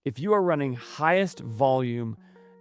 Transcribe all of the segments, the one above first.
if you are running highest volume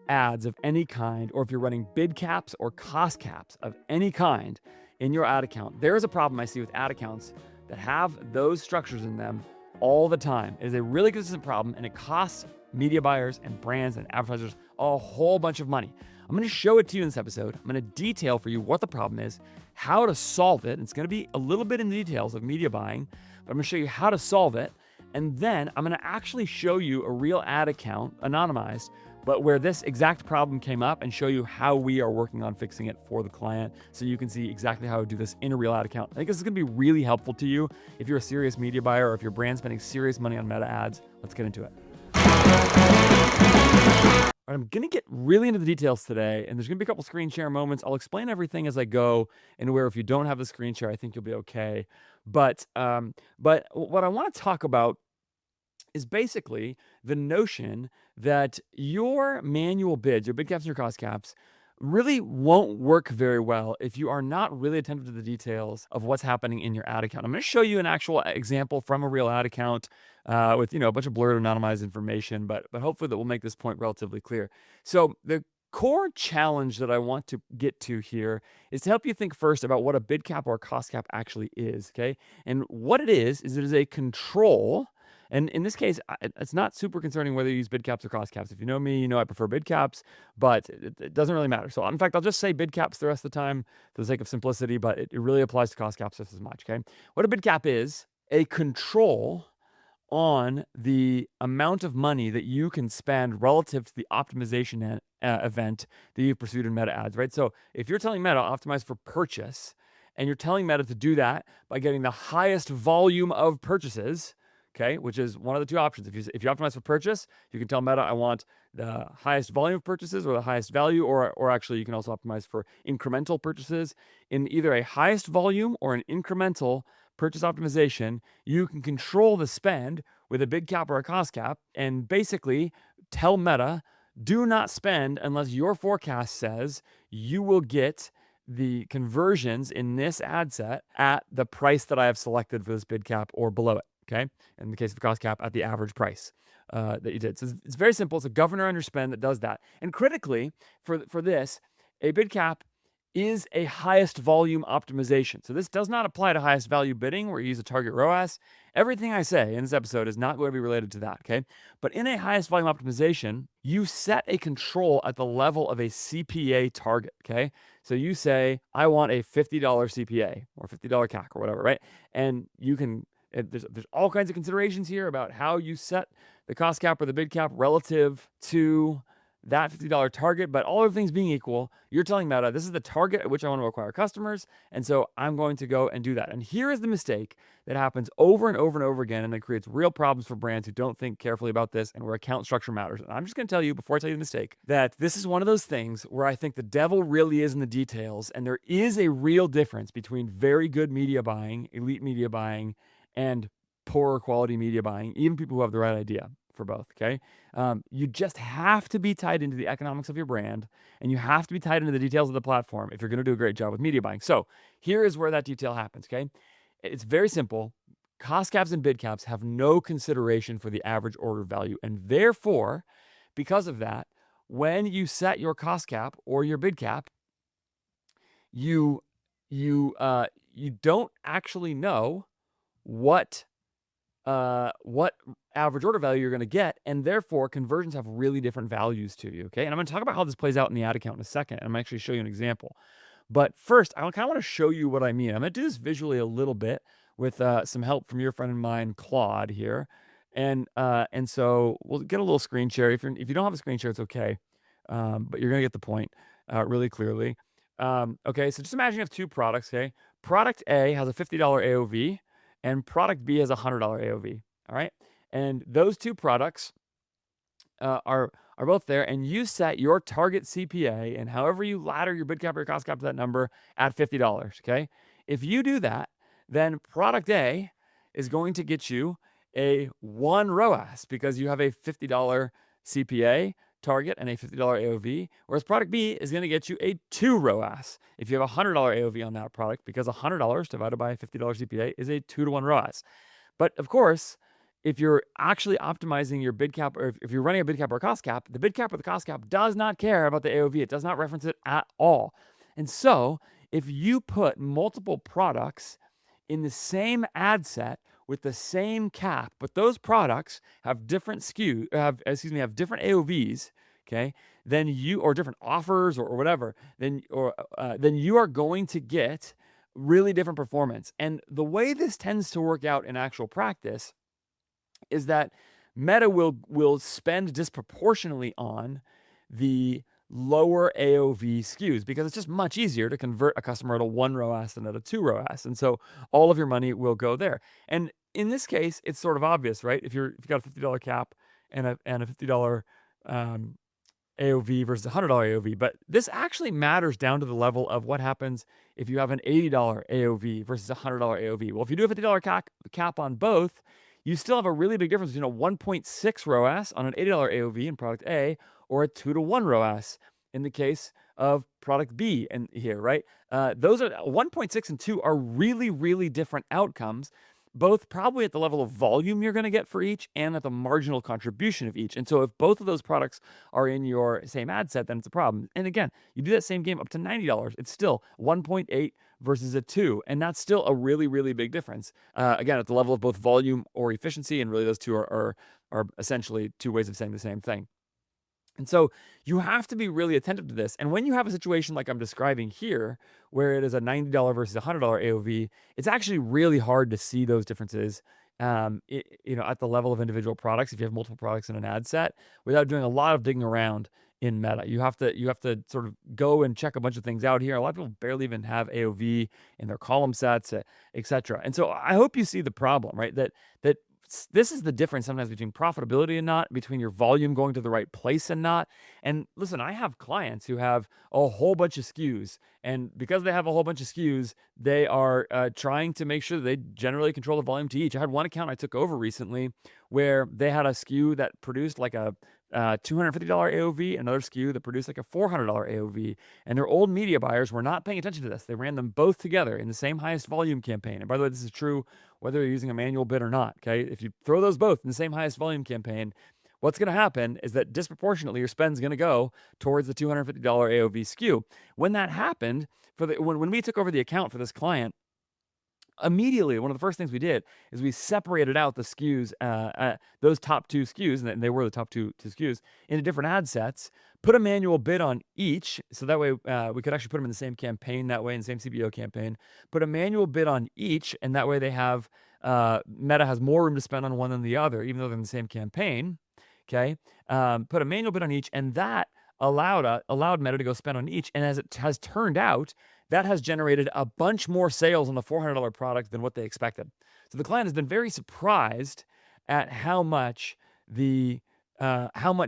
ads of any kind, or if you're running bid caps or cost caps of any kind in your ad account, there is a problem I see with ad accounts that have those structures in them all the time. It is a really consistent problem, and it costs media buyers and brands and advertisers a whole bunch of money. I'm going to show it to you in this episode. I'm going to detail for you what the problem is, how to solve it. It's going to be a little bit in the details of media buying, but I'm going to show you how to solve it. And then I'm going to actually show you a real ad account, anonymized, but where this exact problem came up, and show you how we are working on fixing it for the client, so you can see exactly how to do this in a real ad account. I think this is going to be really helpful to you if you're a serious media buyer or if your brand's spending serious money on meta ads. Let's get into it. All right, I'm going to get really into the details today, and there's going to be a couple screen share moments. I'll explain everything as I go, and where if you don't have the screen share, I think you'll be okay. But what I want to talk about is basically the notion that your manual bids, your bid caps and your cost caps, really won't work very well if you are not really attentive to the details of what's happening in your ad account. I'm going to show you an actual example from a real ad account with a bunch of blurred, anonymized information, but hopefully that will make this point relatively clear. So the core challenge that I want to get to here is to help you think first about what a bid cap or a cost cap actually is, okay? And what it is it is a control. And in this case, it's not super concerning whether you use bid caps or cost caps. If you know me, you know I prefer bid caps, but it doesn't really matter. So in fact, I'll just say bid caps the rest of the time for the sake of simplicity, but it really applies to cost caps just as much, okay? What a bid cap is, a control on the amount of money that you can spend relative to the optimization event that you've pursued in Meta ads, right? So if you're telling Meta optimize for purchase, and you're telling Meta to do that by getting the highest volume of purchases, okay, which is one of the two options. If you optimize for purchase, you can tell Meta I want the highest volume of purchases or the highest value, or actually you can also optimize for incremental purchases. In either a highest volume or an incremental purchase optimization, you can control the spend with a bid cap or a cost cap, and basically tell Meta, do not spend unless your forecast says you will get the conversions in this ad set at the price that I have selected for this bid cap or below it, okay? In the case of the cost cap, at the average price that you did. So it's very simple. It's a governor under spend that does that. And critically, for this, a bid cap is a highest volume optimization. So this does not apply to highest value bidding where you use a target ROAS. Everything I say in this episode is not going to be related to that, okay? But in a highest volume optimization, you set a control at the level of a CPA target, okay? So you say, I want a $50 CPA or $50 CAC or whatever, right? And you can, there's all kinds of considerations here about how you set the cost cap or the bid cap relative to that $50 target, but all other things being equal, you're telling Meta, this is the target at which I want to acquire customers, and so I'm going to go and do that. And here is the mistake that happens over and over and over again, and that creates real problems for brands who don't think carefully about this and where account structure matters. And I'm just going to tell you, before I tell you the mistake, that this is one of those things where I think the devil really is in the details, and there is a real difference between very good media buying, elite media buying, and poorer quality media buying, even people who have the right idea for both, okay? You just have to be tied into the economics of your brand, and you have to be tied into the details of the platform if you're going to do a great job with media buying. So here is where that detail happens, okay? It's very simple. Cost caps and bid caps have no consideration for the average order value, and therefore, because of that, when you set your cost cap or your bid cap, you don't actually know what average order value you're going to get, and therefore conversions have really different values to you, okay? And I'm going to talk about how this plays out in the ad account in a second, and I'm actually show you an example. But first, I kind of want to show you what I mean. I'm going to do this visually a little bit with some help from your friend of mine, Claude, here. And so we'll get a little screen share. If you don't have a screen share, it's okay, but you're going to get the point really clearly. Okay, so just imagine you have two products, okay? Product A has a $50 AOV, and product B has a $100 AOV, all right? And those two products are both there, and you set your target CPA, and however you ladder your bid cap or your cost cap to that number at $50, okay? If you do that, then product A is going to get you a 1 ROAS because you have a $50 CPA target and a $50 AOV, whereas product B is going to get you a 2 ROAS if you have a $100 AOV on that product, because $100 divided by a $50 CPA is a 2-to-1 ROAS. But of course, if you're actually optimizing your bid cap, or if you're running a bid cap or a cost cap, the bid cap or the cost cap does not care about the AOV. It does not reference it at all. And so if you put multiple products in the same ad set with the same cap, but those products have different have different AOVs, okay, then or different offers or whatever, then you are going to get really different performance. And the way this tends to work out in actual practice is that Meta will spend disproportionately on the lower AOV SKUs because it's just much easier to convert a customer at a 1 ROAS than at a 2 ROAS. And so all of your money will go there. And in this case, it's sort of obvious, right? If you've got a $50 cap and a $50 AOV versus a $100 AOV, but this actually matters down to the level of what happens if you have an $80 AOV versus a $100 AOV. Well, if you do a $50 cap on both, you still have a really big difference between a 1.6 ROAS on an $80 AOV in product A or a 2-to-1 ROAS in the case of product B and here, right? Those are 1.6 and 2 are really, really different outcomes, both probably at the level of volume you're going to get for each and at the marginal contribution of each. And so if both of those products are in your same ad set, then it's a problem. And again, you do that same game up to $90, it's still 1.8 versus a 2. And that's still a really, really big difference. Again, at the level of both volume or efficiency, and really those two are essentially two ways of saying the same thing. And so you have to be really attentive to this. And when you have a situation like I'm describing here, where it is a $90 versus a $100 AOV, it's actually really hard to see those differences, at the level of individual products. If you have multiple products in an ad set, without doing a lot of digging around in Meta, you have to sort of go and check a bunch of things out here. A lot of people barely even have AOV in their column sets, etc. And so I hope you see the problem, right? That this is the difference sometimes between profitability and not, between your volume going to the right place and not. And listen, I have clients who have a whole bunch of SKUs, and because they have a whole bunch of SKUs, they are trying to make sure that they generally control the volume to each. I had one account I took over recently where they had a SKU that produced like a $250 AOV, another SKU that produced like a $400 AOV, and their old media buyers were not paying attention to this. They ran them both together in the same highest volume campaign. And by the way, this is true whether you're using a manual bid or not, okay? If you throw those both in the same highest volume campaign, what's going to happen is that disproportionately your spend's going to go towards the $250 AOV SKU. When that happened, when we took over the account for this client, immediately, one of the first things we did is we separated out the SKUs, those top two SKUs, and they were the top two SKUs, into different ad sets, put a manual bid on each, so that way we could actually put them in the same campaign, that way in the same CBO campaign, put a manual bid on each, and that way they have, Meta has more room to spend on one than the other, even though they're in the same campaign, okay? Put a manual bid on each, and that allowed Meta to go spend on each, and as it has turned out, that has generated a bunch more sales on the $400 product than what they expected. So the client has been very surprised at how much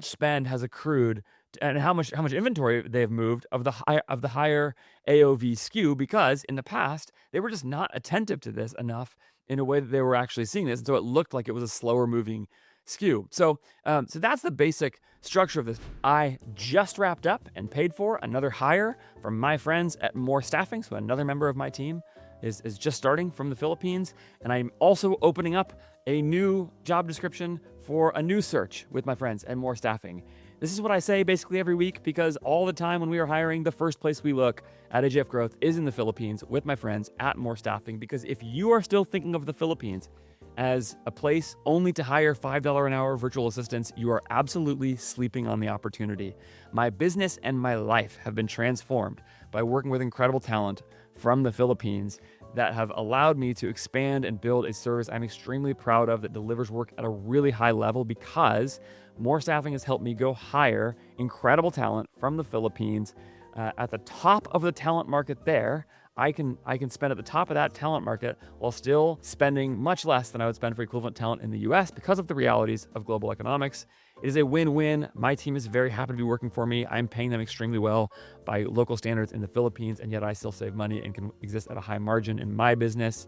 spend has accrued and how much inventory they've moved of the higher AOV SKU, because in the past they were just not attentive to this enough in a way that they were actually seeing this, and so it looked like it was a slower moving SKU. So that's the basic structure of this. I just wrapped up and paid for another hire from my friends at More Staffing. So another member of my team is just starting from the Philippines. And I'm also opening up a new job description for a new search with my friends at More Staffing. This is what I say basically every week, because all the time when we are hiring, the first place we look at AJF Growth is in the Philippines with my friends at More Staffing. Because if you are still thinking of the Philippines as a place only to hire $5 an hour virtual assistants, you are absolutely sleeping on the opportunity. My business and my life have been transformed by working with incredible talent from the Philippines that have allowed me to expand and build a service I'm extremely proud of that delivers work at a really high level, because More Staffing has helped me go hire incredible talent from the Philippines at the top of the talent market there. I can spend at the top of that talent market while still spending much less than I would spend for equivalent talent in the US because of the realities of global economics. It is a win-win. My team is very happy to be working for me. I'm paying them extremely well by local standards in the Philippines, and yet I still save money and can exist at a high margin in my business.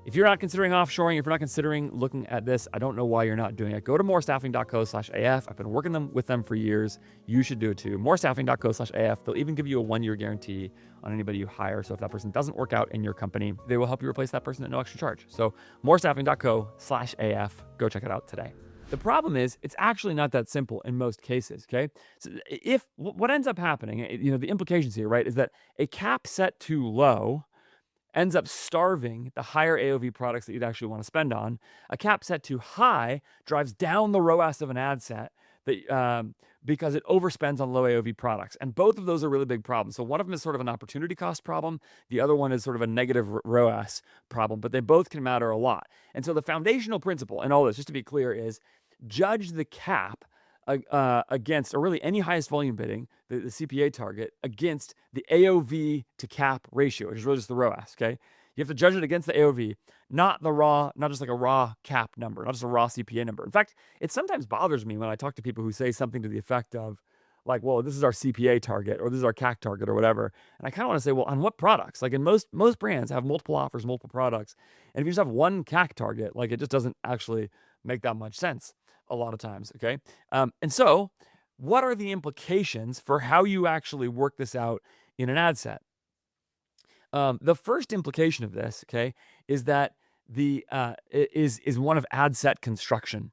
If you're not considering offshoring, if you're not considering looking at this, I don't know why you're not doing it. Go to morestaffing.co/AF. I've been working with them for years. You should do it too. Morestaffing.co/AF. They'll even give you a 1-year guarantee on anybody you hire. So if that person doesn't work out in your company, they will help you replace that person at no extra charge. So morestaffing.co/AF. Go check it out today. The problem is it's actually not that simple in most cases, okay? So if what ends up happening, the implications here, right, is that a cap set too low ends up starving the higher AOV products that you'd actually want to spend on. A cap set too high drives down the ROAS of an ad set because it overspends on low AOV products. And both of those are really big problems. So one of them is sort of an opportunity cost problem. The other one is sort of a negative ROAS problem, but they both can matter a lot. And so the foundational principle in all this, just to be clear, is judge the cap against, or really any highest volume bidding, the CPA target, against the AOV to cap ratio, which is really just the ROAS, okay? You have to judge it against the AOV, not just like a raw cap number, not just a raw CPA number. In fact, it sometimes bothers me when I talk to people who say something to the effect of, like, well, this is our CPA target, or this is our CAC target, or whatever. And I kind of want to say, well, on what products? Like, in most brands have multiple offers, multiple products. And if you just have one CAC target, like, it just doesn't actually make that much sense a lot of times, okay? And so what are the implications for how you actually work this out in an ad set? The first implication of this, okay, is that is one of ad set construction.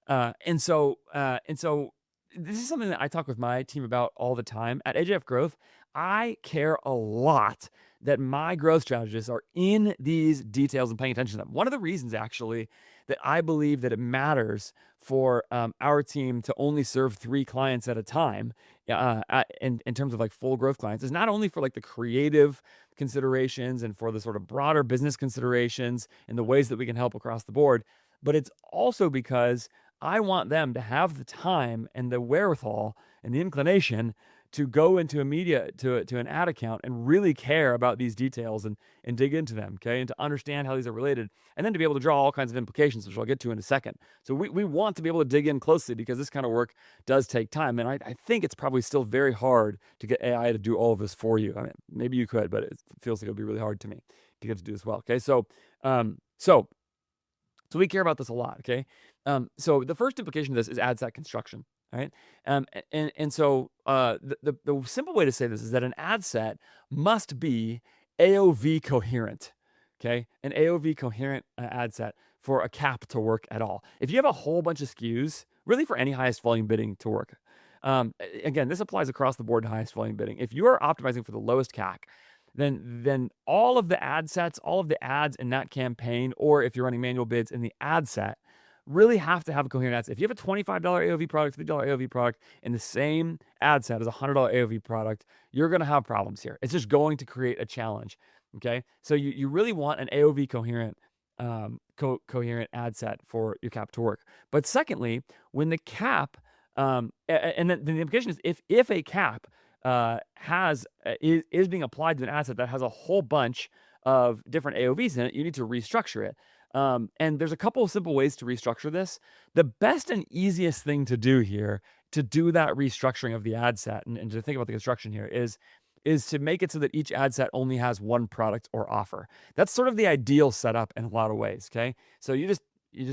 And so this is something that I talk with my team about all the time. At AJF Growth, I care a lot that my growth strategists are in these details and paying attention to them. One of the reasons, actually, that I believe that it matters for our team to only serve 3 clients at a time in terms of like full growth clients is not only for like the creative considerations and for the sort of broader business considerations and the ways that we can help across the board, but it's also because I want them to have the time and the wherewithal and the inclination to go into a media, to an ad account and really care about these details and dig into them, okay? And to understand how these are related, and then to be able to draw all kinds of implications, which I'll get to in a second. So we want to be able to dig in closely because this kind of work does take time. And I think it's probably still very hard to get AI to do all of this for you. I mean, maybe you could, but it feels like it would be really hard to me to get to do this well, okay? So we care about this a lot, okay? So the first implication of this is ad set construction. Right. So the simple way to say this is that an ad set must be AOV coherent. Okay. An AOV coherent ad set for a cap to work at all. If you have a whole bunch of SKUs, really for any highest volume bidding to work. Again, this applies across the board to highest volume bidding. If you are optimizing for the lowest CAC, then all of the ad sets, all of the ads in that campaign, or if you're running manual bids in the ad set, really have to have a coherent ad set. If you have a $25 AOV product, $50 AOV product in the same ad set as a $100 AOV product, you're going to have problems here. It's just going to create a challenge, okay? So you really want an AOV coherent coherent ad set for your cap to work. But secondly, when the cap, and then the implication is if a cap is being applied to an ad set that has a whole bunch of different AOVs in it, you need to restructure it. And there's a couple of simple ways to restructure this. The best and easiest thing to do here, to do that restructuring of the ad set and to think about the construction here is to make it so that each ad set only has one product or offer. That's sort of the ideal setup in a lot of ways, okay? So you just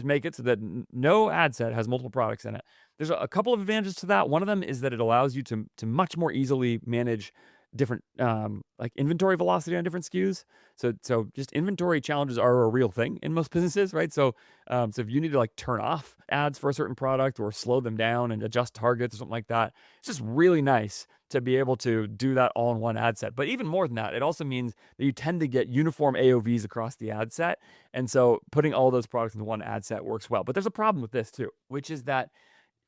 make it so that no ad set has multiple products in it. There's a couple of advantages to that. One of them is that it allows you to much more easily manage different like inventory velocity on different SKUs. So just inventory challenges are a real thing in most businesses, right? So if you need to like turn off ads for a certain product or slow them down and adjust targets or something like that, it's just really nice to be able to do that all in one ad set. But even more than that, it also means that you tend to get uniform AOVs across the ad set. And so putting all those products into one ad set works well. But there's a problem with this too, which is that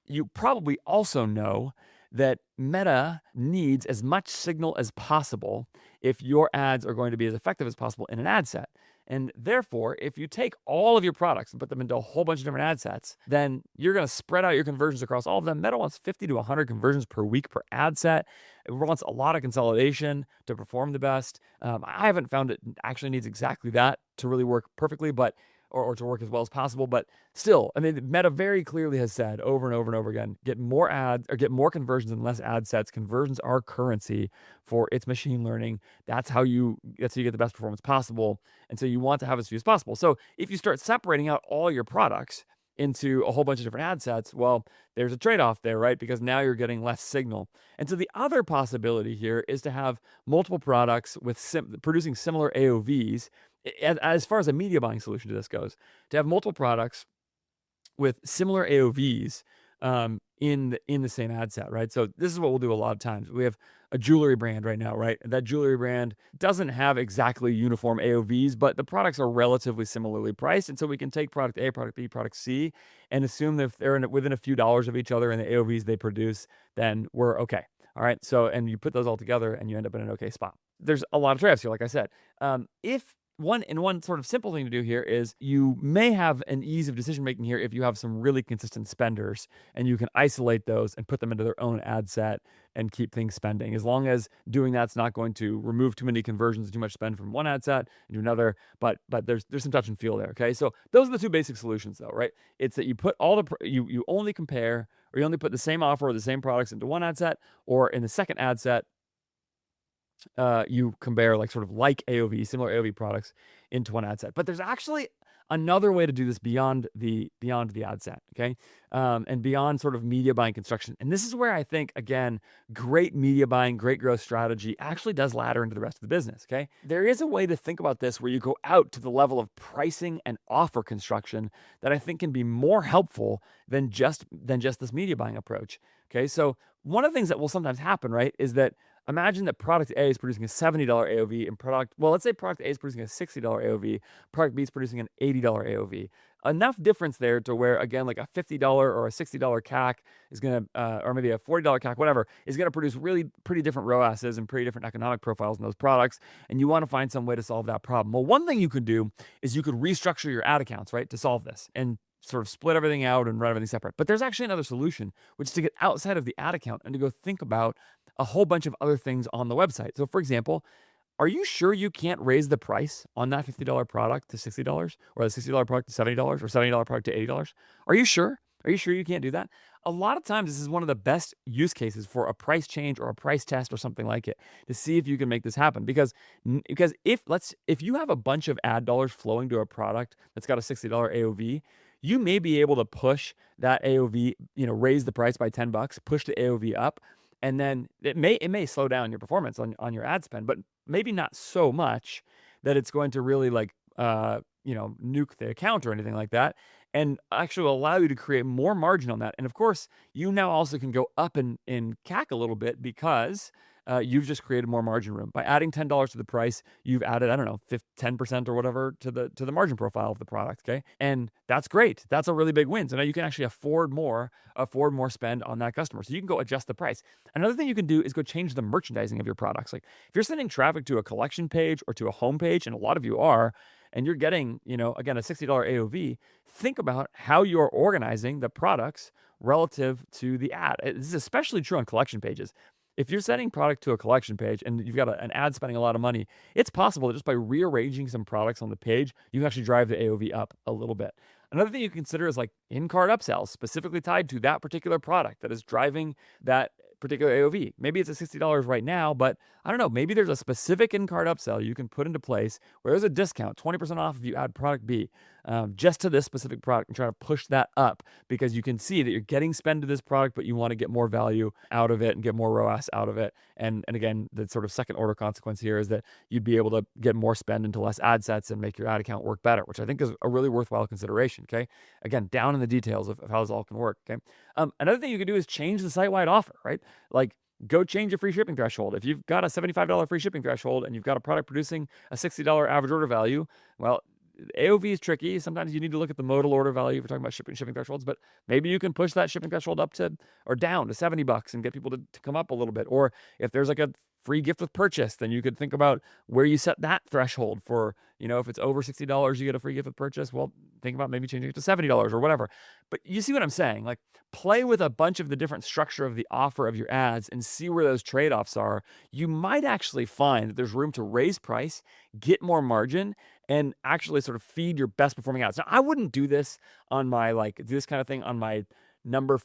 you probably also know that Meta needs as much signal as possible if your ads are going to be as effective as possible in an ad set. And therefore, if you take all of your products and put them into a whole bunch of different ad sets, then you're going to spread out your conversions across all of them. Meta wants 50 to 100 conversions per week per ad set. It wants a lot of consolidation to perform the best. I haven't found it actually needs exactly that to really work perfectly, but or to work as well as possible. But still, I mean, Meta very clearly has said over and over and over again, get more ads or get more conversions and less ad sets. Conversions are currency for its machine learning. That's how you get the best performance possible. And so you want to have as few as possible. So if you start separating out all your products into a whole bunch of different ad sets, well, there's a trade-off there, right? Because now you're getting less signal. And so the other possibility here is to have multiple products with producing similar AOVs. As far as a media buying solution to this goes, to have multiple products with similar AOVs in the same ad set, right? So this is what we'll do a lot of times. We have a jewelry brand right now, right? And that jewelry brand doesn't have exactly uniform AOVs, but the products are relatively similarly priced. And so we can take product A, product B, product C, and assume that if they're within a few dollars of each other and the AOVs they produce, then we're okay. All right. So, and you put those all together and you end up in an okay spot. There's a lot of trade-offs here, like I said. If one sort of simple thing to do here is you may have an ease of decision making here if you have some really consistent spenders and you can isolate those and put them into their own ad set and keep things spending, as long as doing that's not going to remove too many conversions, too much spend from one ad set into another. But there's some touch and feel there. Okay, so those are the two basic solutions, though, right? It's that you put all you only compare, or you only put the same offer or the same products into one ad set, or in the second ad set you compare like AOV, similar AOV products into one ad set. But there's actually another way to do this beyond the ad set, okay? And beyond sort of media buying construction. And this is where I think, again, great media buying, great growth strategy actually does ladder into the rest of the business, okay? There is a way to think about this where you go out to the level of pricing and offer construction that I think can be more helpful than just this media buying approach, okay? So one of the things that will sometimes happen, right, is that imagine that product A is producing a $70 AOV and let's say product A is producing a $60 AOV, product B is producing an $80 AOV. Enough difference there to where, again, like a $50 or a $60 CAC is going to, or maybe a $40 CAC, whatever, is going to produce really pretty different ROASs and pretty different economic profiles in those products. And you want to find some way to solve that problem. Well, one thing you could do is you could restructure your ad accounts, right, to solve this and sort of split everything out and run everything separate. But there's actually another solution, which is to get outside of the ad account and to go think about a whole bunch of other things on the website. So for example, are you sure you can't raise the price on that $50 product to $60, or the $60 product to $70, or $70 product to $80? Are you sure? Are you sure you can't do that? A lot of times, this is one of the best use cases for a price change or a price test or something like it, to see if you can make this happen. Because if you have a bunch of ad dollars flowing to a product that's got a $60 AOV, you may be able to push that AOV, raise the price by $10, push the AOV up, and then it may slow down your performance on your ad spend, but maybe not so much that it's going to really nuke the account or anything like that, and actually allow you to create more margin on that. And of course, you now also can go up in CAC a little bit because you've just created more margin room. By adding $10 to the price, you've added, 10% or whatever to the margin profile of the product, okay? And that's great. That's a really big win. So now you can actually afford more spend on that customer. So you can go adjust the price. Another thing you can do is go change the merchandising of your products. Like if you're sending traffic to a collection page or to a home page, and a lot of you are, and you're getting, again, a $60 AOV, think about how you're organizing the products relative to the ad. This is especially true on collection pages. If you're sending product to a collection page and you've got an ad spending a lot of money, it's possible that just by rearranging some products on the page, you can actually drive the AOV up a little bit. Another thing you consider is like in-cart upsells, specifically tied to that particular product that is driving that particular AOV. Maybe it's a $60 right now, but I don't know, maybe there's a specific in-cart upsell you can put into place where there's a discount, 20% off if you add product B, just to this specific product, and try to push that up because you can see that you're getting spend to this product, but you want to get more value out of it and get more ROAS out of it. And again, the sort of second order consequence here is that you'd be able to get more spend into less ad sets and make your ad account work better, which I think is a really worthwhile consideration, okay? Again, down in the details of how this all can work, okay? Another thing you can do is change the site-wide offer, right? Like, go change your free shipping threshold. If you've got a $75 free shipping threshold and you've got a product producing a $60 average order value, well, AOV is tricky. Sometimes you need to look at the modal order value if we're talking about shipping thresholds, but maybe you can push that shipping threshold up to or down to $70 and get people to come up a little bit. Or if there's like a free gift with purchase, then you could think about where you set that threshold for, if it's over $60, you get a free gift with purchase. Well, think about maybe changing it to $70 or whatever. But you see what I'm saying? Like, play with a bunch of the different structure of the offer of your ads and see where those trade-offs are. You might actually find that there's room to raise price, get more margin, and actually sort of feed your best performing ads. Now, I wouldn't do this on my, this kind of thing on my number,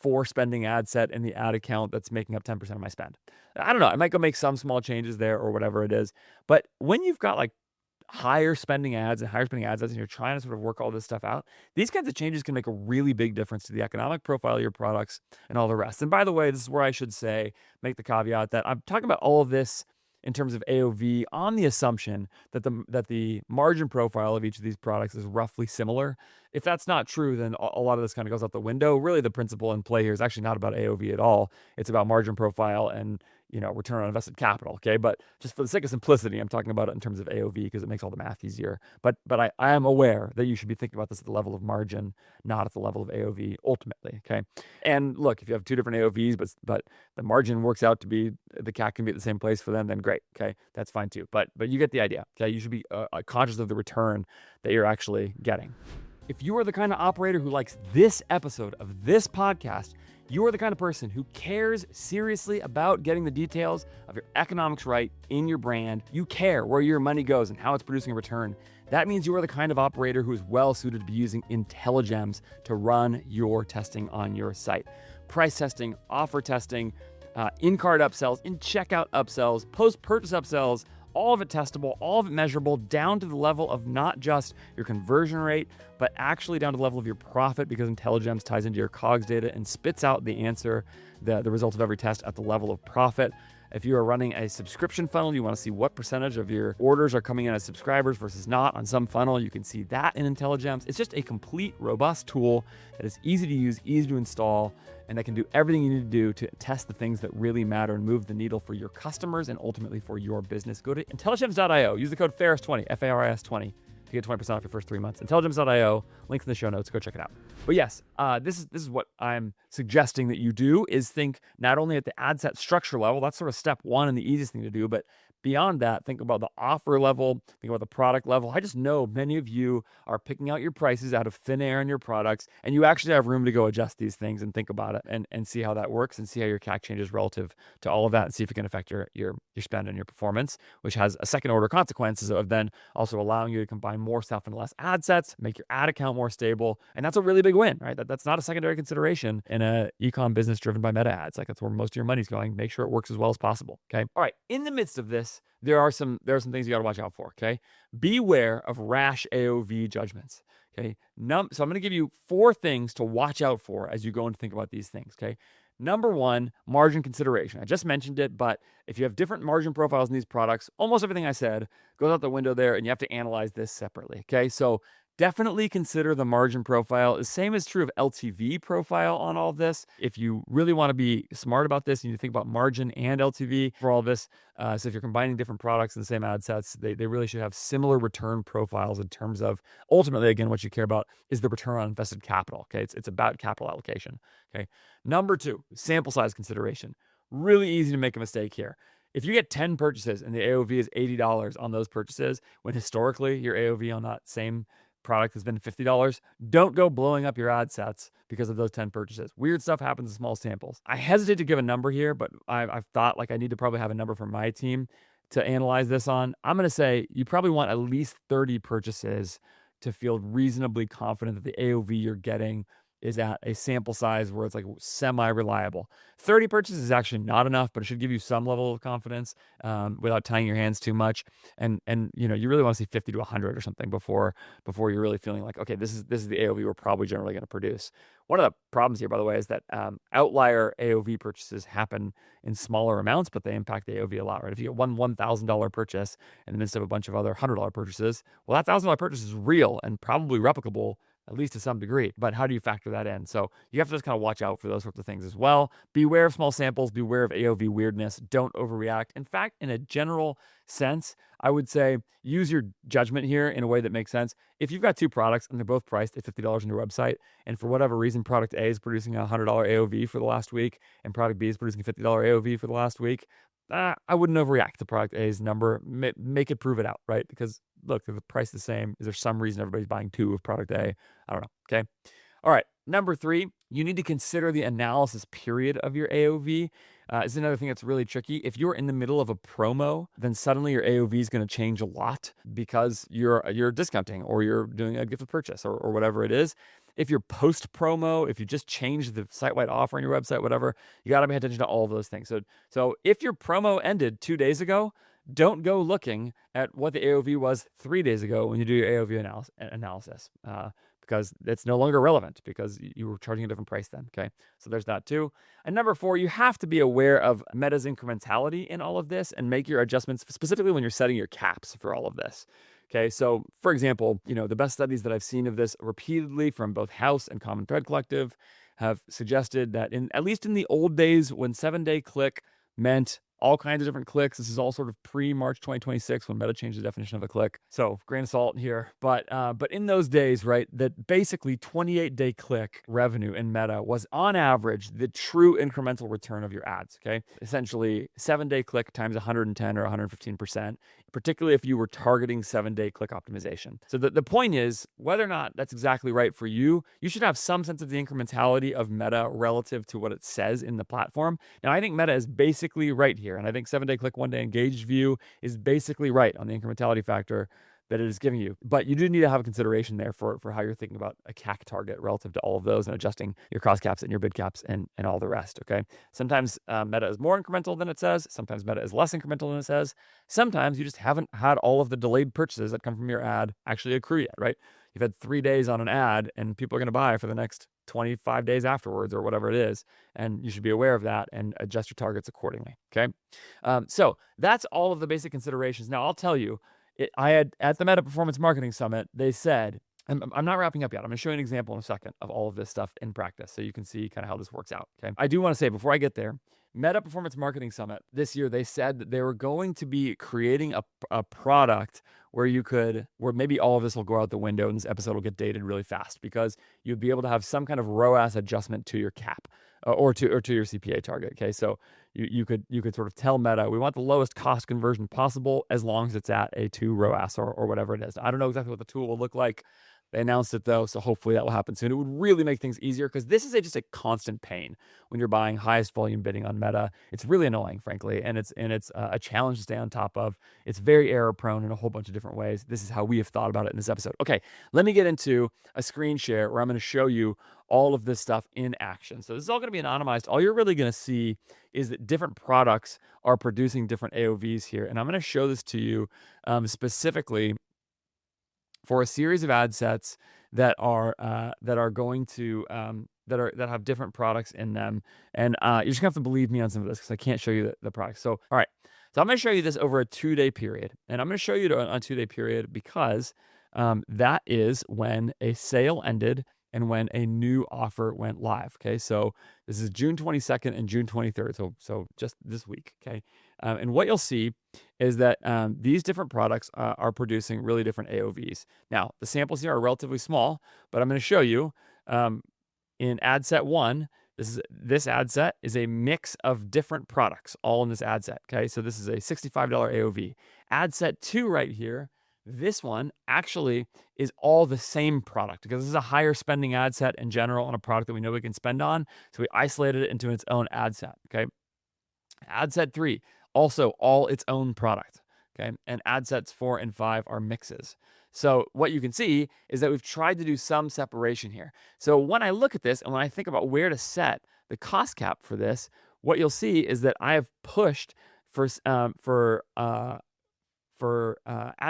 4 spending ad set in the ad account that's making up 10% of my spend. I don't know. I might go make some small changes there or whatever it is. But when you've got like higher spending ads and higher spending ad sets and you're trying to sort of work all this stuff out, these kinds of changes can make a really big difference to the economic profile of your products and all the rest. And by the way, this is where I should say, make the caveat that I'm talking about all of this in terms of AOV on the assumption that the margin profile of each of these products is roughly similar. If that's not true, then a lot of this kind of goes out the window. Really, the principle in play here is actually not about AOV at all. It's about margin profile and return on invested capital. Okay, but just for the sake of simplicity, I'm talking about it in terms of AOV because it makes all the math easier. But I am aware that you should be thinking about this at the level of margin, not at the level of AOV ultimately. Okay, and look, if you have 2 different AOVs, but the margin works out to be the CAC can be at the same place for them, then great. Okay, that's fine too. But you get the idea. Okay, you should be conscious of the return that you're actually getting. If you are the kind of operator who likes this episode of this podcast, you are the kind of person who cares seriously about getting the details of your economics right in your brand. You care where your money goes and how it's producing a return. That means you are the kind of operator who is well suited to be using INTELLIGEMS to run your testing on your site. Price testing, offer testing, in-cart upsells, in-checkout upsells, post-purchase upsells, all of it testable, all of it measurable, down to the level of not just your conversion rate, but actually down to the level of your profit, because INTELLIGEMS ties into your COGS data and spits out the answer, the result of every test at the level of profit. If you are running a subscription funnel, you want to see what percentage of your orders are coming in as subscribers versus not on some funnel. You can see that in INTELLIGEMS. It's just a complete, robust tool that is easy to use, easy to install, and that can do everything you need to do to test the things that really matter and move the needle for your customers and ultimately for your business. Go to intelligems.io. Use the code FARIS20, F-A-R-I-S-20. You get 20% off your first 3 months. Intelligems.io, links in the show notes. Go check it out. But yes, this is what I'm suggesting that you do, is think not only at the ad set structure level, that's sort of step 1 and the easiest thing to do, but beyond that, think about the offer level, think about the product level. I just know many of you are picking out your prices out of thin air in your products, and you actually have room to go adjust these things and think about it and see how that works and see how your CAC changes relative to all of that and see if it can affect your spend and your performance, which has a second order consequences of then also allowing you to combine more stuff and less ad sets, make your ad account more stable. And that's a really big win, right? That's not a secondary consideration in a e-com business driven by meta ads. Like, that's where most of your money's going. Make sure it works as well as possible. Okay. All right. In the midst of this, there are some things you got to watch out for. Okay. Beware of rash AOV judgments. Okay. So I'm going to give you 4 things to watch out for as you go and think about these things. Okay. Number 1, margin consideration. I just mentioned it, but if you have different margin profiles in these products, almost everything I said goes out the window there, and you have to analyze this separately. Okay. So definitely consider the margin profile. The same is true of LTV profile on all of this. If you really want to be smart about this, you need to think about margin and LTV for all of this. So if you're combining different products in the same ad sets, they really should have similar return profiles in terms of, ultimately, again, what you care about is the return on invested capital. Okay, it's about capital allocation. Okay. Number 2, sample size consideration. Really easy to make a mistake here. If you get 10 purchases and the AOV is $80 on those purchases, when historically your AOV on that same product has been $50, don't go blowing up your ad sets because of those 10 purchases. Weird stuff happens in small samples. I hesitate to give a number here, but I've thought I need to probably have a number for my team to analyze this on. I'm going to say you probably want at least 30 purchases to feel reasonably confident that the AOV you're getting is at a sample size where it's semi-reliable. 30 purchases is actually not enough, but it should give you some level of confidence without tying your hands too much. And you really want to see 50 to 100 or something before you're really feeling like, okay, this is the AOV we're probably generally going to produce. One of the problems here, by the way, is that outlier AOV purchases happen in smaller amounts, but they impact the AOV a lot, right? If you get one $1,000 purchase in the midst of a bunch of other $100 purchases, well, that $1,000 purchase is real and probably replicable at least to some degree. But how do you factor that in? So you have to just kind of watch out for those sorts of things as well. Beware of small samples, beware of AOV weirdness. Don't overreact. In fact, in a general sense, I would say use your judgment here in a way that makes sense. If you've got two products and they're both priced at $50 on your website, and for whatever reason, product A is producing a $100 AOV for the last week, and product B is producing a $50 AOV for the last week, I wouldn't overreact to product A's number. Make it prove it out, right? Because look, if the price is the same, is there some reason everybody's buying two of product A? I don't know. Okay. All right. Number 3, you need to consider the analysis period of your AOV. Is another thing that's really tricky. If you're in the middle of a promo, then suddenly your AOV is going to change a lot because you're discounting or you're doing a gift of purchase or whatever it is. If you're post promo, if you just change the site-wide offer on your website, whatever, you got to pay attention to all of those things. So if your promo ended 2 days ago, don't go looking at what the AOV was 3 days ago when you do your AOV analysis. Because it's no longer relevant because you were charging a different price then, okay? So there's that too. And number 4, you have to be aware of Meta's incrementality in all of this and make your adjustments specifically when you're setting your caps for all of this. Okay, so for example, the best studies that I've seen of this repeatedly from both House and Common Thread Collective have suggested that at least in the old days when 7-day click meant all kinds of different clicks. This is all sort of pre-March 2026 when Meta changed the definition of a click. So grain of salt here. But in those days, right, that basically 28-day click revenue in Meta was on average the true incremental return of your ads, okay? Essentially 7-day click times 110 or 115%, particularly if you were targeting 7-day click optimization. So the point is, whether or not that's exactly right for you, you should have some sense of the incrementality of Meta relative to what it says in the platform. Now, I think Meta is basically right here. And I think 7-day click, 1-day engaged view is basically right on the incrementality factor that it is giving you. But you do need to have a consideration there for how you're thinking about a CAC target relative to all of those and adjusting your cost caps and your bid caps and all the rest, okay? Sometimes Meta is more incremental than it says. Sometimes Meta is less incremental than it says. Sometimes you just haven't had all of the delayed purchases that come from your ad actually accrue yet, right? You've had 3 days on an ad and people are going to buy for the next 25 days afterwards or whatever it is. And you should be aware of that and adjust your targets accordingly, okay? So that's all of the basic considerations. Now, I'll tell you, I had at the Meta Performance Marketing Summit, they said, I'm not wrapping up yet. I'm going to show you an example in a second of all of this stuff in practice so you can see kind of how this works out, okay? I do want to say before I get there, Meta Performance Marketing Summit this year, they said that they were going to be creating a product where maybe all of this will go out the window and this episode will get dated really fast because you'd be able to have some kind of ROAS adjustment to your cap or to your CPA target, okay? So you could sort of tell Meta, we want the lowest cost conversion possible as long as it's at a 2 ROAS or whatever it is. I don't know exactly what the tool will look like. They announced it though, so hopefully that will happen soon. It would really make things easier because this is just a constant pain when you're buying highest volume bidding on Meta. It's really annoying, frankly, and it's a challenge to stay on top of. It's very error prone in a whole bunch of different ways. This is how we have thought about it in this episode. Okay, let me get into a screen share where I'm going to show you all of this stuff in action. So this is all going to be anonymized. All you're really going to see is that different products are producing different AOVs here, and I'm going to show this to you specifically for a series of ad sets that are going to that have different products in them, and you're just gonna have to believe me on some of this because I can't show you the products. So all right, so I'm gonna show you this over a 2-day period, and I'm gonna show you on a 2-day period because that is when a sale ended and when a new offer went live. Okay, so this is June 22nd and June 23rd, so just this week. Okay, and what you'll see is that these different products are producing really different AOVs. Now, the samples here are relatively small, but I'm going to show you in ad set 1, this ad set is a mix of different products all in this ad set. Okay, so this is a $65 AOV. Ad set 2 right here, this one actually is all the same product because this is a higher spending ad set in general on a product that we know we can spend on. So we isolated it into its own ad set. Okay, ad set 3, also all its own product, okay? And ad sets 4 and 5 are mixes. So what you can see is that we've tried to do some separation here. So when I look at this and when I think about where to set the cost cap for this, what you'll see is that I have pushed for ad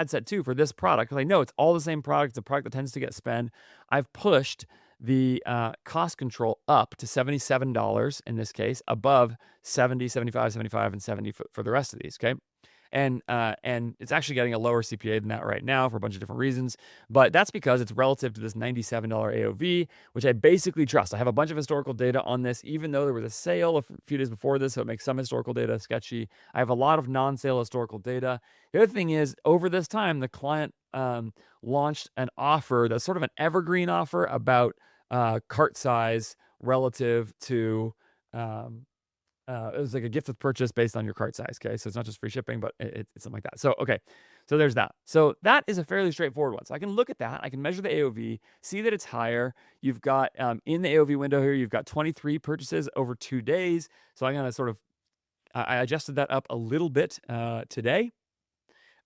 set 2 for this product, because I know it's all the same product. It's a product that tends to get spent. I've pushed the cost control up to $77 in this case, above 70, 75, 75, and 70 for the rest of these, okay? and it's actually getting a lower CPA than that right now for a bunch of different reasons. But that's because it's relative to this $97 AOV, which I basically trust. I have a bunch of historical data on this, even though there was a sale a few days before this, so it makes some historical data sketchy. I have a lot of non-sale historical data. The other thing is, over this time, the client launched an offer that's sort of an evergreen offer about cart size relative to it was like a gift with purchase based on your cart size. Okay, so it's not just free shipping, but it's something like that. So okay, so there's that. So that is a fairly straightforward one. So I can look at that. I can measure the AOV, see that it's higher. You've got in the AOV window here, you've got 23 purchases over 2 days. So I'm gonna sort of I adjusted that up a little bit today.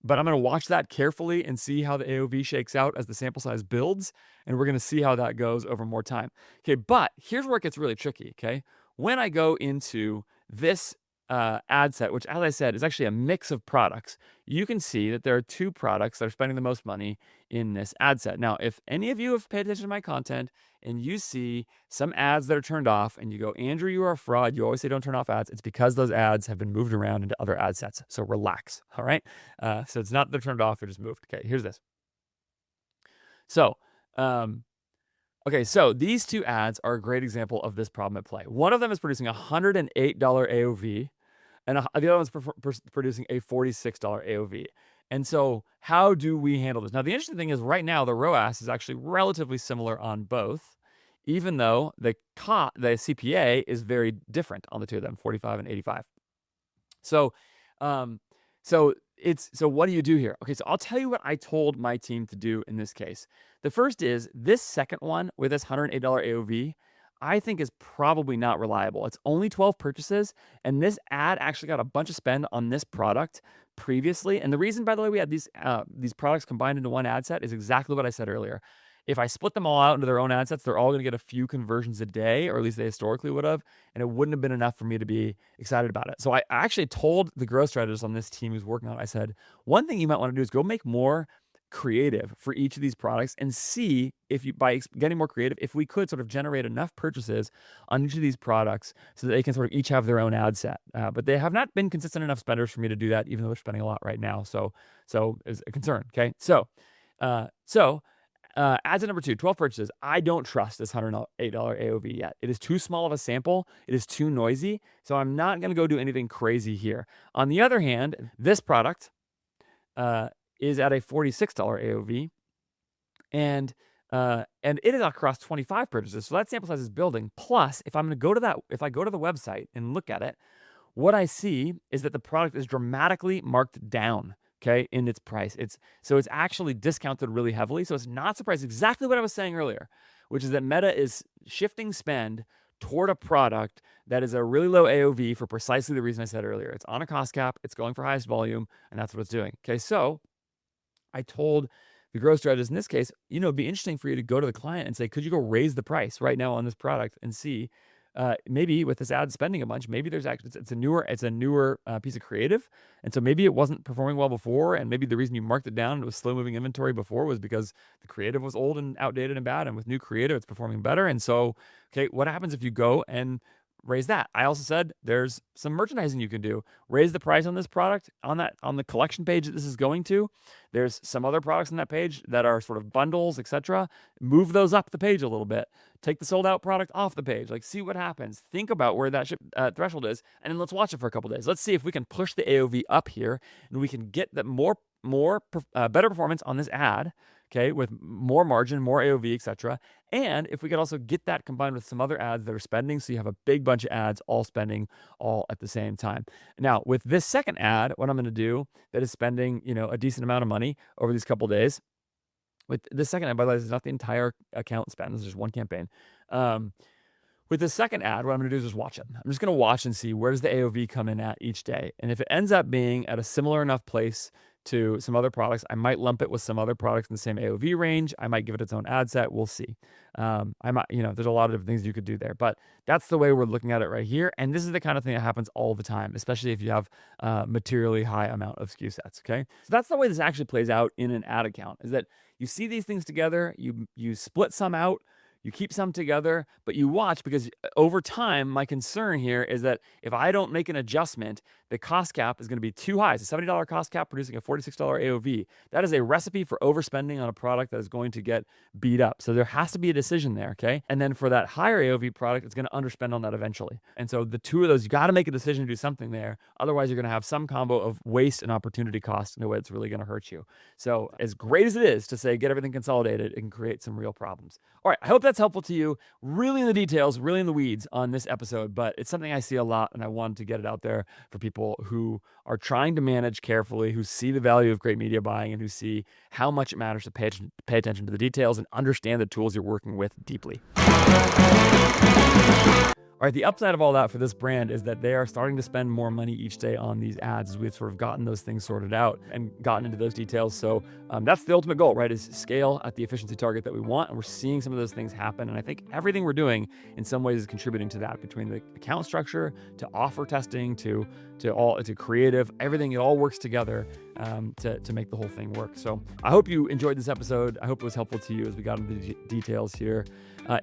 But I'm going to watch that carefully and see how the AOV shakes out as the sample size builds. And we're going to see how that goes over more time. Okay, but here's where it gets really tricky, okay? When I go into this ad set, which, as I said, is actually a mix of products, you can see that there are 2 products that are spending the most money in this ad set. Now, if any of you have paid attention to my content and you see some ads that are turned off and you go, Andrew, you are a fraud, you always say don't turn off ads, it's because those ads have been moved around into other ad sets. So relax, all right? So it's not they're turned off, they're just moved. Okay, here's this. So, okay, so these 2 ads are a great example of this problem at play. One of them is producing a $108 AOV, and the other one's producing a $46 AOV. And so how do we handle this? Now, the interesting thing is right now, the ROAS is actually relatively similar on both, even though the CPA is very different on the 2 of them, 45 and 85. So, so what do you do here? Okay, so I'll tell you what I told my team to do in this case. The first is this second one with this $108 AOV, I think is probably not reliable. It's only 12 purchases, and this ad actually got a bunch of spend on this product previously. And the reason, by the way, we had these products combined into one ad set is exactly what I said earlier. If I split them all out into their own ad sets, they're all going to get a few conversions a day, or at least they historically would have, and it wouldn't have been enough for me to be excited about it. So I actually told the growth strategist on this team who's working on it, I said, one thing you might want to do is go make more creative for each of these products and see if you, by getting more creative, if we could sort of generate enough purchases on each of these products so that they can sort of each have their own ad set. But they have not been consistent enough spenders for me to do that, even though they're spending a lot right now. So it's a concern. Okay. So ad set number 2, 12 purchases. I don't trust this $108 AOV yet. It is too small of a sample. It is too noisy. So I'm not going to go do anything crazy here. On the other hand, this product is at a $46 AOV, and it is across 25 purchases. So that sample size is building. Plus, if I go to the website and look at it, what I see is that the product is dramatically marked down, okay, in its price. It's actually discounted really heavily. So it's not surprised, exactly what I was saying earlier, which is that Meta is shifting spend toward a product that is a really low AOV for precisely the reason I said earlier. It's on a cost cap, it's going for highest volume, and that's what it's doing. Okay, so I told the growth strategist in this case, it'd be interesting for you to go to the client and say, could you go raise the price right now on this product and see, maybe with this ad spending a bunch, maybe there's actually, it's a newer piece of creative. And so maybe it wasn't performing well before. And maybe the reason you marked it down and it was slow moving inventory before was because the creative was old and outdated and bad. And with new creative, it's performing better. And so, okay, what happens if you go and raise that? I also said there's some merchandising you can do. Raise the price on this product on the collection page that this is going to. There's some other products on that page that are sort of bundles, etc. Move those up the page a little bit. Take the sold out product off the page. Like, see what happens. Think about where that threshold is, and then let's watch it for a couple days. Let's see if we can push the AOV up here, and we can get that better performance on this ad. Okay, with more margin, more AOV, etc. And if we could also get that combined with some other ads that are spending, so you have a big bunch of ads all spending all at the same time. Now, with this second ad, what I'm going to do that is spending, a decent amount of money over these couple days. With this second ad, by the way, this is not the entire account spend. This is just one campaign. With the second ad, what I'm going to do is just watch it. I'm just going to watch and see where does the AOV come in at each day. And if it ends up being at a similar enough place to some other products, I might lump it with some other products in the same AOV range. I might give it its own ad set. We'll see. I might, there's a lot of different things you could do there, but that's the way we're looking at it right here. And this is the kind of thing that happens all the time, especially if you have materially high amount of SKU sets. Okay, so that's the way this actually plays out in an ad account. Is that you see these things together, you split some out, You keep some together, but you watch, because over time, my concern here is that if I don't make an adjustment, the cost cap is going to be too high. It's a $70 cost cap producing a $46 AOV. That is a recipe for overspending on a product that is going to get beat up. So there has to be a decision there, okay? And then for that higher AOV product, it's going to underspend on that eventually. And so the two of those, you got to make a decision to do something there. Otherwise, you're going to have some combo of waste and opportunity cost in a way that's really going to hurt you. So as great as it is to say get everything consolidated, it can create some real problems. All right, I hope that's helpful to you. Really in the details, really in the weeds on this episode, but it's something I see a lot, and I wanted to get it out there for people who are trying to manage carefully, who see the value of great media buying, and who see how much it matters to pay attention to the details and understand the tools you're working with deeply. All right, the upside of all that for this brand is that they are starting to spend more money each day on these ads as we've sort of gotten those things sorted out and gotten into those details. So that's the ultimate goal, right? Is scale at the efficiency target that we want. And we're seeing some of those things happen. And I think everything we're doing in some ways is contributing to that, between the account structure to offer testing to creative, everything. It all works together to make the whole thing work. So I hope you enjoyed this episode. I hope it was helpful to you as we got into the details here.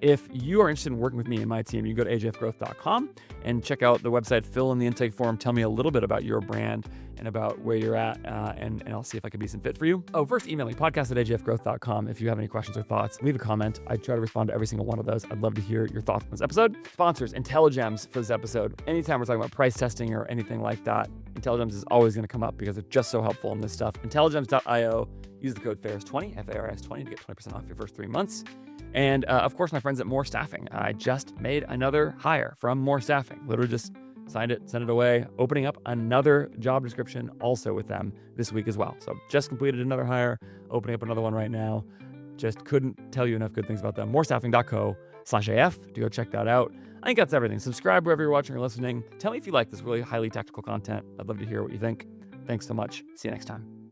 If you are interested in working with me and my team, you can go to ajfgrowth.com and check out the website, fill in the intake form, tell me a little bit about your brand and about where you're at, and I'll see if I can be some fit for you. Oh, first email me, podcast@ajfgrowth.com if you have any questions or thoughts. Leave a comment. I try to respond to every single one of those. I'd love to hear your thoughts on this episode. Sponsors, INTELLIGEMS for this episode. Anytime we're talking about price testing or anything like that, INTELLIGEMS is always going to come up because it's just so helpful in this stuff. INTELLIGEMS.io. Use the code FARS20, FARS20, to get 20% off your first 3 months. And of course, my friends at More Staffing. I just made another hire from More Staffing. Literally just signed it, sent it away, opening up another job description also with them this week as well. So just completed another hire, opening up another one right now. Just couldn't tell you enough good things about them. morestaffing.co/AF to go check that out. I think that's everything. Subscribe wherever you're watching or listening. Tell me if you like this really highly technical content. I'd love to hear what you think. Thanks so much. See you next time.